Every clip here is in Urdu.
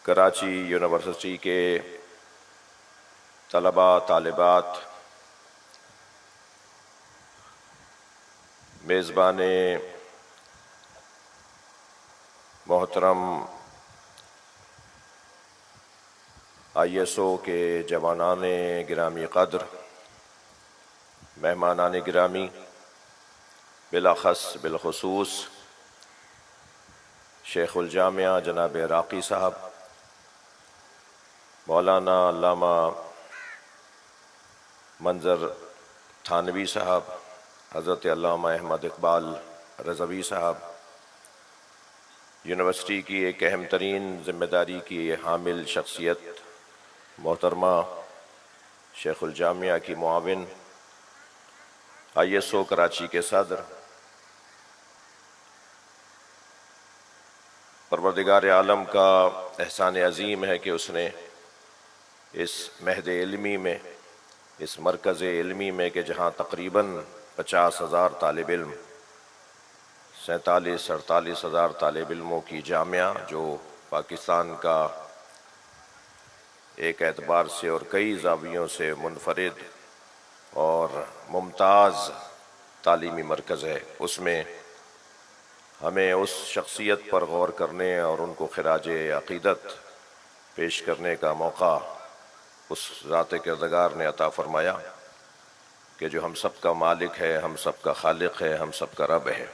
کراچی یونیورسٹی کے طلباء طالبات، میزبان محترم ISO کے جوانان گرامی قدر، مہمانان گرامی، بالخصوص شیخ الجامعہ جناب راقی صاحب، مولانا علامہ منظر تھانوی صاحب، حضرت علامہ احمد اقبال رضوی صاحب، یونیورسٹی کی ایک اہم ترین ذمہ داری کی حامل شخصیت محترمہ شیخ الجامعہ کی معاون، ISO کراچی کے صدر، پروردگار عالم کا احسان عظیم ہے کہ اس نے اس مہد علمی میں، اس مرکز علمی میں کہ جہاں تقریباً 50,000 طالب علم، 47-48 ہزار طالب علموں کی جامعہ، جو پاکستان کا ایک اعتبار سے اور کئی زاویوں سے منفرد اور ممتاز تعلیمی مرکز ہے، اس میں ہمیں اس شخصیت پر غور کرنے اور ان کو خراج عقیدت پیش کرنے کا موقع اس ذات کردگار نے عطا فرمایا کہ جو ہم سب کا مالک ہے، ہم سب کا خالق ہے، ہم سب کا رب ہے۔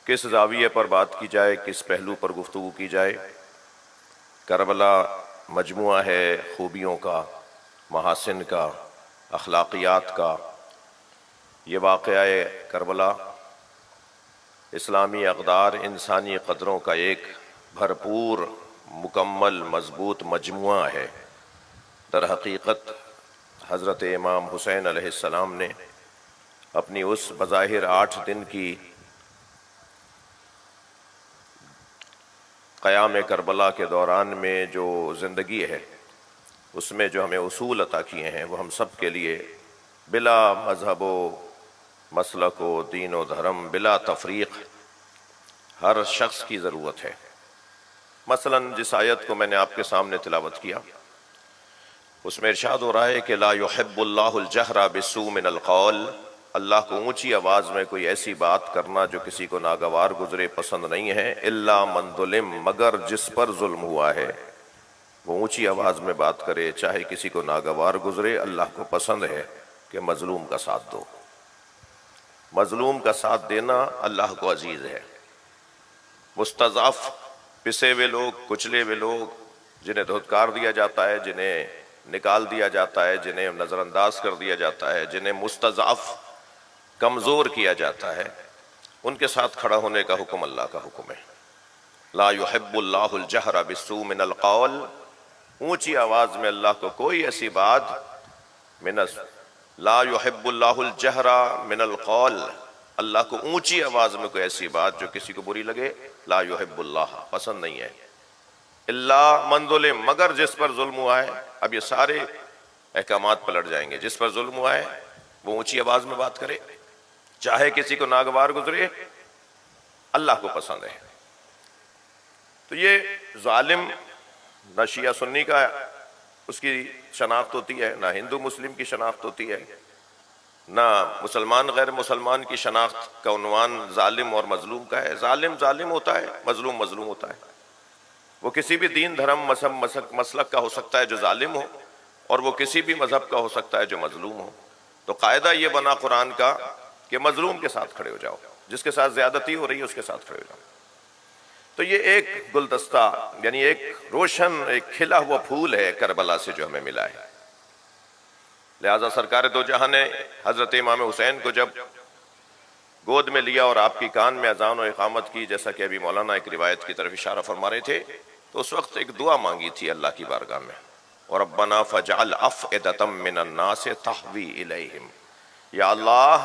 کس زاویے پر بات کی جائے، کس پہلو پر گفتگو کی جائے؟ کربلا مجموعہ ہے خوبیوں کا، محاسن کا، اخلاقیات کا۔ یہ واقعہ کربلا اسلامی اقدار، انسانی قدروں کا ایک بھرپور، مکمل، مضبوط مجموعہ ہے۔ در حقیقت حضرت امام حسین علیہ السلام نے اپنی اس بظاہر 8 دن کی قیام کربلا کے دوران میں جو زندگی ہے، اس میں جو ہمیں اصول عطا کیے ہیں، وہ ہم سب کے لیے بلا مذہب و مسلک و دین و دھرم، بلا تفریق ہر شخص کی ضرورت ہے۔ مثلا جس آیت کو میں نے آپ کے سامنے تلاوت کیا، اس میں ارشاد ہو رہا ہے کہ لا يحب اللہ الجہر بالسوء من القول، اللہ کو اونچی آواز میں کوئی ایسی بات کرنا جو کسی کو ناگوار گزرے پسند نہیں ہے، الا من ظلم، مگر جس پر ظلم ہوا ہے وہ اونچی آواز میں بات کرے، چاہے کسی کو ناگوار گزرے۔ اللہ کو پسند ہے کہ مظلوم کا ساتھ دو، مظلوم کا ساتھ دینا اللہ کو عزیز ہے۔ مستضعف، پسے ہوئے لوگ، کچلے ہوئے لوگ، جنہیں دھتکار دیا جاتا ہے، جنہیں نکال دیا جاتا ہے، جنہیں نظر انداز کر دیا جاتا ہے، جنہیں مستضعف، کمزور کیا جاتا ہے، ان کے ساتھ کھڑا ہونے کا حکم اللہ کا حکم ہے۔ لا يحب اللہ الجہر بالسوء من القول، اونچی آواز میں اللہ کو کوئی ایسی بات لا يحب اللہ الجہر من القول، اللہ کو اونچی آواز میں کوئی ایسی بات جو کسی کو بری لگے، لا يحب اللہ، پسند نہیں ہے۔ الا من ظلم، مگر جس پر ظلم ہوا ہے۔ اب یہ سارے احکامات پلٹ جائیں گے۔ جس پر ظلم ہوا ہے وہ اونچی آواز میں بات کرے، چاہے کسی کو ناگوار گزرے، اللہ کو پسند ہے۔ تو یہ ظالم نہ شیعہ سنی کا اس کی شناخت ہوتی ہے، نہ ہندو مسلم کی شناخت ہوتی ہے، نہ مسلمان غیر مسلمان کی شناخت کا عنوان ظالم اور مظلوم کا ہے۔ ظالم ظالم ہوتا ہے، مظلوم مظلوم ہوتا ہے۔ وہ کسی بھی دین، دھرم، مذہب، مسلک کا ہو سکتا ہے جو ظالم ہو، اور وہ کسی بھی مذہب کا ہو سکتا ہے جو مظلوم ہو۔ تو قاعدہ یہ بنا قرآن کا کہ مظلوم کے ساتھ کھڑے ہو جاؤ، جس کے ساتھ زیادتی ہو رہی ہے اس کے ساتھ کھڑے ہو جاؤ۔ تو یہ ایک گلدستہ، یعنی ایک روشن، ایک کھلا ہوا پھول ہے کربلا سے جو ہمیں ملا ہے۔ لہٰذا سرکار دو جہاں نے حضرت امام حسین کو جب گود میں لیا اور آپ کی کان میں اذان و اقامت کی، جیسا کہ ابھی مولانا ایک روایت کی طرف اشارہ فرما رہے تھے، تو اس وقت ایک دعا مانگی تھی اللہ کی بارگاہ میں، وَرَبَّنَا فَجْعَلْ أَفْئِدَةً مِّنَ النَّاسِ تَهْوِي إِلَيْهِمْ، یا اللہ،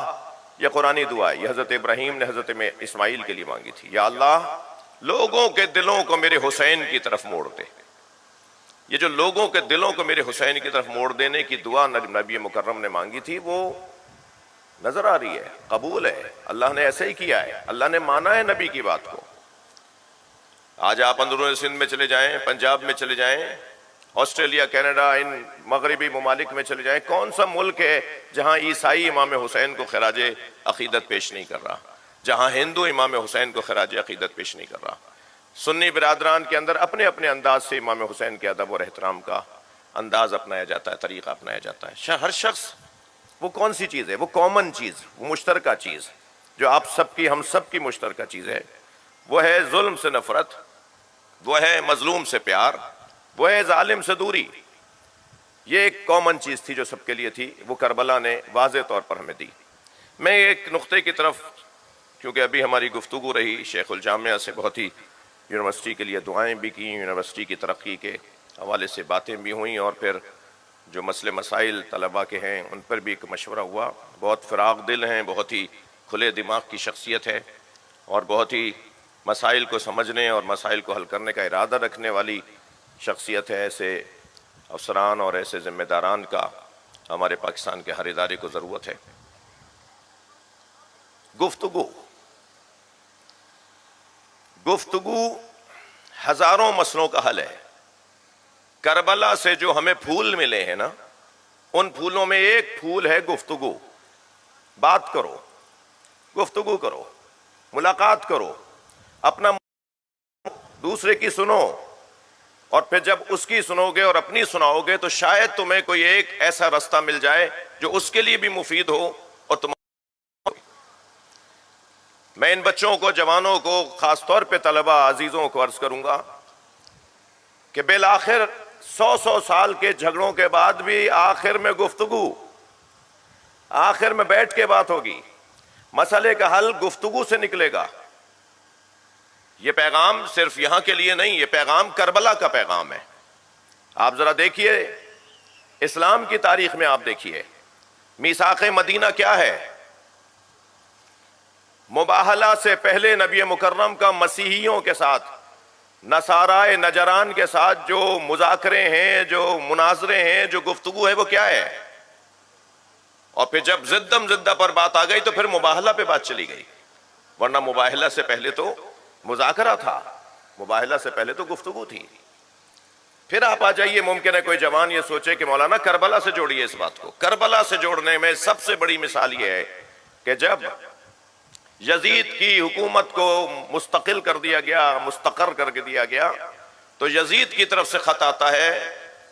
یہ قرآنی دعا ہے، یہ حضرت ابراہیم نے حضرت اسماعیل کے لیے مانگی تھی، یا اللہ لوگوں کے دلوں کو میرے حسین کی طرف موڑ دے۔ یہ جو لوگوں کے دلوں کو میرے حسین کی طرف موڑ دینے کی دعا نبی مکرم نے مانگی تھی، وہ نظر آ رہی ہے، قبول ہے، اللہ نے ایسے ہی کیا ہے، اللہ نے مانا ہے نبی کی بات کو۔ آج آپ اندرون سندھ میں چلے جائیں، پنجاب میں چلے جائیں، آسٹریلیا، کینیڈا، ان مغربی ممالک میں چلے جائیں، کون سا ملک ہے جہاں عیسائی امام حسین کو خراج عقیدت پیش نہیں کر رہا، جہاں ہندو امام حسین کو خراج عقیدت پیش نہیں کر رہا؟ سنی برادران کے اندر اپنے اپنے انداز سے امام حسین کے ادب اور احترام کا انداز اپنایا جاتا ہے، طریقہ اپنایا جاتا ہے۔ ہر شخص، وہ کون سی چیز ہے؟ وہ کامن چیز، وہ مشترکہ چیز جو آپ سب کی، ہم سب کی مشترکہ چیز ہے، وہ ہے ظلم سے نفرت، وہ ہے مظلوم سے پیار، وہ ہے ظالم سے دوری۔ یہ ایک کامن چیز تھی جو سب کے لیے تھی، وہ کربلا نے واضح طور پر ہمیں دی۔ میں ایک نقطے کی طرف، کیونکہ ابھی ہماری گفتگو رہی شیخ الجامعہ سے، بہت ہی یونیورسٹی کے لیے دعائیں بھی کی، یونیورسٹی کی ترقی کے حوالے سے باتیں بھی ہوئیں، اور پھر جو مسئلے مسائل طلباء کے ہیں ان پر بھی ایک مشورہ ہوا۔ بہت فراغ دل ہیں، بہت ہی کھلے دماغ کی شخصیت ہے، اور بہت ہی مسائل کو سمجھنے اور مسائل کو حل کرنے کا ارادہ رکھنے والی شخصیت ہے۔ ایسے افسران اور ایسے ذمہ داران کا ہمارے پاکستان کے ہر ادارے کو ضرورت ہے۔ گفتگو ہزاروں مسئلوں کا حل ہے۔ کربلا سے جو ہمیں پھول ملے ہیں نا، ان پھولوں میں ایک پھول ہے گفتگو۔ بات کرو، گفتگو کرو، ملاقات کرو، اپنا دوسرے کی سنو، اور پھر جب اس کی سنو گے اور اپنی سناؤ گے تو شاید تمہیں کوئی ایک ایسا رستہ مل جائے جو اس کے لیے بھی مفید ہو اور تمہیں۔ میں ان بچوں کو، جوانوں کو، خاص طور پہ طلباء عزیزوں کو عرض کروں گا کہ بالآخر 100 سال کے جھگڑوں کے بعد بھی آخر میں گفتگو، آخر میں بیٹھ کے بات ہوگی، مسئلے کا حل گفتگو سے نکلے گا۔ یہ پیغام صرف یہاں کے لیے نہیں، یہ پیغام کربلا کا پیغام ہے۔ آپ ذرا دیکھیے اسلام کی تاریخ میں، آپ دیکھیے میثاق مدینہ کیا ہے۔ مباہلہ سے پہلے نبی مکرم کا مسیحیوں کے ساتھ، نصارائے نجران کے ساتھ جو مذاکرے ہیں، جو مناظرے ہیں، جو گفتگو ہے، وہ کیا ہے؟ اور پھر جب زدم زدہ پر بات آ گئی تو پھر مباہلہ پہ بات چلی گئی، ورنہ مباہلہ سے پہلے تو مذاکرہ تھا، مباہلہ سے پہلے تو گفتگو تھی۔ پھر آپ آ جائیے، ممکن ہے کوئی جوان یہ سوچے کہ مولانا کربلا سے جوڑیے اس بات کو۔ کربلا سے جوڑنے میں سب سے بڑی مثال یہ ہے کہ جب یزید کی حکومت کو مستقل کر دیا گیا، مستقر کر کے دیا گیا، تو یزید کی طرف سے خط آتا ہے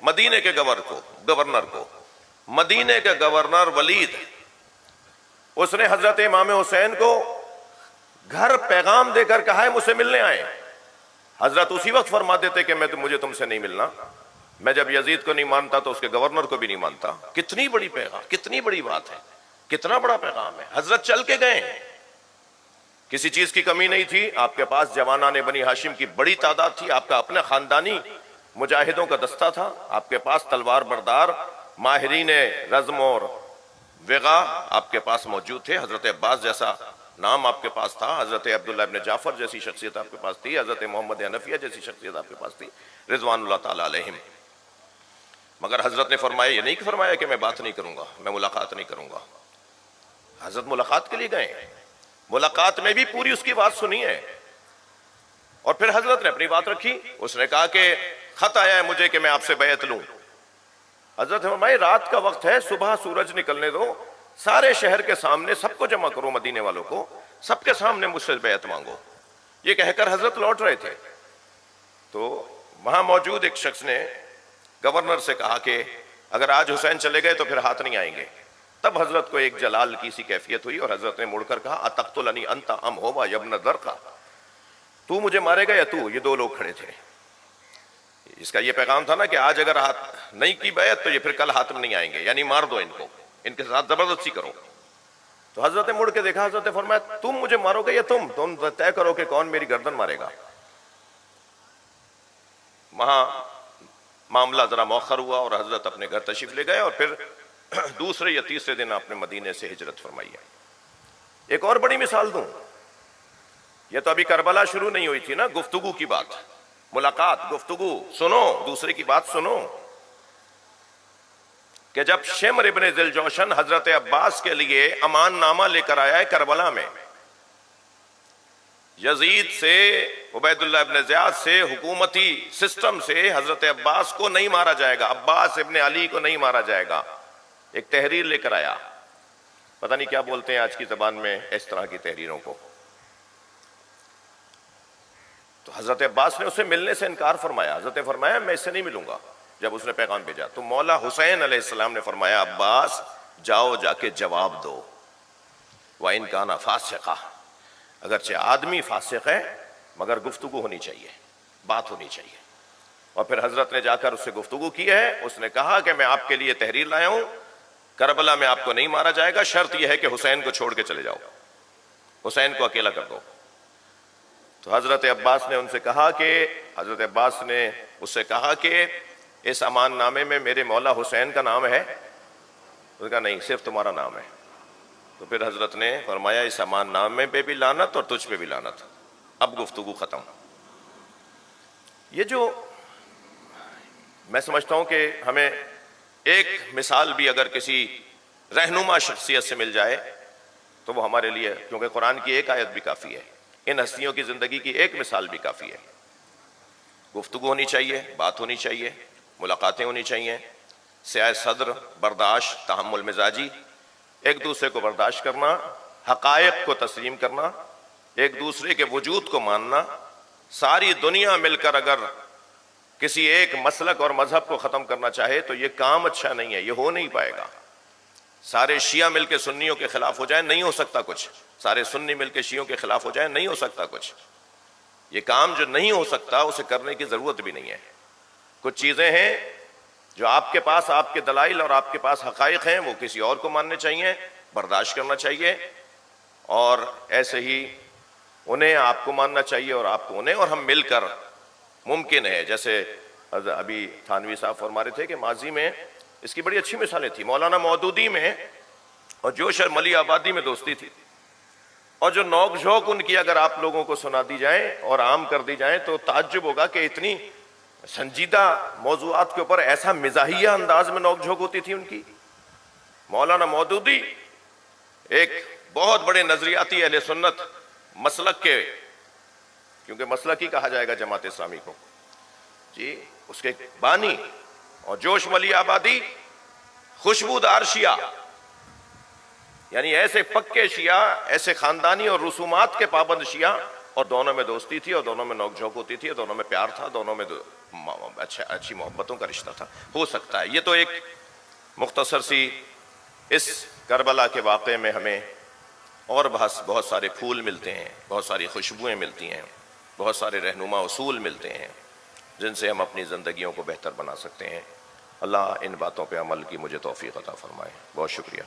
مدینے کے گورنر کو۔ مدینے کے گورنر ولید، اس نے حضرت امام حسین کو گھر پیغام دے کر کہا ہے مجھ سے ملنے آئے۔ حضرت اسی وقت فرما دیتے کہ مجھے تم سے نہیں ملنا، میں جب یزید کو نہیں مانتا تو اس کے گورنر کو بھی نہیں مانتا۔ کتنی بڑی پیغام، کتنی بڑی بات ہے، کتنا بڑا پیغام ہے۔ حضرت چل کے گئے، کسی چیز کی کمی نہیں تھی، آپ کے پاس جوانان بنی ہاشم کی بڑی تعداد تھی، آپ کا اپنا خاندانی مجاہدوں کا دستہ تھا، آپ کے پاس تلوار بردار ماہرین رزم اور وغا آپ کے پاس موجود تھے۔ حضرت عباس جیسا نام آپ کے پاس تھا، حضرت عبداللہ ابن جعفر جیسی شخصیت آپ کے پاس تھی، حضرت محمد حنفیہ جیسی شخصیت آپ کے پاس تھی رضوان اللہ تعالی علیہم۔ مگر حضرت نے فرمایا، یہ نہیں فرمایا کہ میں بات نہیں کروں گا، میں ملاقات نہیں کروں گا۔ حضرت ملاقات کے لیے گئے، ملاقات میں بھی پوری اس کی بات سنی ہے، اور پھر حضرت نے اپنی بات رکھی۔ اس نے کہا کہ خط آیا ہے مجھے کہ میں آپ سے بیعت لوں۔ حضرت نے فرمایا رات کا وقت ہے، صبح سورج نکلنے دو، سارے شہر کے سامنے سب کو جمع کرو، مدینے والوں کو، سب کے سامنے مجھ سے بیعت مانگو۔ یہ کہہ کر حضرت لوٹ رہے تھے تو وہاں موجود ایک شخص نے گورنر سے کہا کہ اگر آج حسین چلے گئے تو پھر ہاتھ نہیں آئیں گے۔ تب حضرت کو ایک جلال کی سی کیفیت ہوئی اور حضرت نے مڑ کر کہا اتقتلنی انت ام ہوا یبن ذرقہ، تو مجھے مارے گا یا تو؟ یہ دو لوگ کھڑے تھے۔ اس کا یہ پیغام تھا نا کہ آج اگر ہاتھ نہیں کی بیعت تو یہ پھر کل ہاتھ میں نہیں آئیں گے، یعنی مار دو ان کو، ان کے ساتھ زبردستی کرو۔ تو حضرت نے مڑ کے دیکھا، حضرت نے فرمایا تم مجھے مارو گے یا تم طے کرو کہ کون میری گردن مارے گا۔ وہاں معاملہ ذرا مؤخر ہوا اور حضرت اپنے گھر تشریف لے گئے، اور پھر دوسرے یا تیسرے دن آپ نے مدینے سے ہجرت فرمائی ہے۔ ایک اور بڑی مثال دوں، یہ تو ابھی کربلا شروع نہیں ہوئی تھی نا، گفتگو کی بات، ملاقات، گفتگو، سنو، دوسرے کی بات سنو، کہ جب شمر ابن ذی الجوشن حضرت عباس کے لیے امان نامہ لے کر آیا ہے کربلا میں، یزید سے، عبید اللہ ابن زیاد سے، حکومتی سسٹم سے حضرت عباس کو نہیں مارا جائے گا، عباس ابن علی کو نہیں مارا جائے گا۔ ایک تحریر لے کر آیا، پتہ نہیں کیا بولتے ہیں آج کی زبان میں اس طرح کی تحریروں کو۔ تو حضرت عباس نے اسے ملنے سے انکار فرمایا۔ حضرت نے فرمایا میں اس سے نہیں ملوں گا جب اس نے پیغام بھیجا۔ تو مولا حسین علیہ السلام نے فرمایا عباس جاؤ جا کے جواب دو، وَإِنْ كَانَ فَاسِقًا، اگرچہ آدمی فاسق ہے مگر گفتگو ہونی چاہیے، بات ہونی چاہیے۔ اور پھر حضرت نے جا کر اس سے گفتگو کی ہے، اس نے کہا کہ میں آپ کے لیے تحریر لایا ہوں، کربلا میں آپ کو نہیں مارا جائے گا، شرط یہ ہے کہ حسین کو چھوڑ کے چلے جاؤ، حسین کو اکیلا کر دو۔ تو حضرت عباس نے ان سے کہا کہ اس سے کہا کہ اس امان نامے میں میرے مولا حسین کا نام ہے؟ اس نے کہا نہیں، صرف تمہارا نام ہے۔ تو پھر حضرت نے فرمایا اس امان نامے پہ بھی لعنت اور تجھ پہ بھی لعنت، اب گفتگو ختم۔ یہ جو میں سمجھتا ہوں کہ ہمیں ایک مثال بھی اگر کسی رہنما شخصیت سے مل جائے تو وہ ہمارے لیے، کیونکہ قرآن کی ایک آیت بھی کافی ہے، ان ہستیوں کی زندگی کی ایک مثال بھی کافی ہے۔ گفتگو ہونی چاہیے، بات ہونی چاہیے، ملاقاتیں ہونی چاہیے، سعہ صدر، برداشت، تحمل مزاجی، ایک دوسرے کو برداشت کرنا، حقائق کو تسلیم کرنا، ایک دوسرے کے وجود کو ماننا۔ ساری دنیا مل کر اگر کسی ایک مسلک اور مذہب کو ختم کرنا چاہے تو یہ کام اچھا نہیں ہے، یہ ہو نہیں پائے گا۔ سارے شیعہ مل کے سنیوں کے خلاف ہو جائیں، نہیں ہو سکتا کچھ۔ سارے سنی مل کے شیعوں کے خلاف ہو جائیں، نہیں ہو سکتا کچھ۔ یہ کام جو نہیں ہو سکتا اسے کرنے کی ضرورت بھی نہیں ہے۔ کچھ چیزیں ہیں جو آپ کے پاس، آپ کے دلائل اور آپ کے پاس حقائق ہیں، وہ کسی اور کو ماننے چاہیے، برداشت کرنا چاہیے، اور ایسے ہی انہیں آپ کو ماننا چاہیے اور آپ کو انہیں، اور ہم مل کر ممکن ہے، جیسے ابھی تھانوی صاحب فرما رہے تھے کہ ماضی میں اس کی بڑی اچھی مثالیں تھیں۔ مولانا مودودی میں اور جوشر ملی آبادی میں دوستی تھی، اور جو نوک جھوک ان کی اگر آپ لوگوں کو سنا دی جائیں اور عام کر دی جائیں تو تعجب ہوگا کہ اتنی سنجیدہ موضوعات کے اوپر ایسا مزاحیہ انداز میں نوک جھوک ہوتی تھی ان کی۔ مولانا مودودی ایک بہت بڑے نظریاتی اہل سنت مسلک کے، کیونکہ مسلک ہی کہا جائے گا جماعت اسلامی کو، جی، اس کے بانی، اور جوش ملی آبادی خوشبودار شیعہ، یعنی ایسے پکے شیعہ، ایسے خاندانی اور رسومات کے پابند شیعہ، اور دونوں میں دوستی تھی، اور دونوں میں نوک جھوک ہوتی تھی، اور دونوں میں پیار تھا، دونوں میں اچھی محبتوں کا رشتہ تھا۔ ہو سکتا ہے یہ تو ایک مختصر سی اس کربلا کے واقعے میں ہمیں اور بہت سارے پھول ملتے ہیں، بہت ساری خوشبوئیں ملتی ہیں، بہت سارے رہنما اصول ملتے ہیں جن سے ہم اپنی زندگیوں کو بہتر بنا سکتے ہیں۔ اللہ ان باتوں پہ عمل کی مجھے توفیق عطا فرمائے۔ بہت شکریہ۔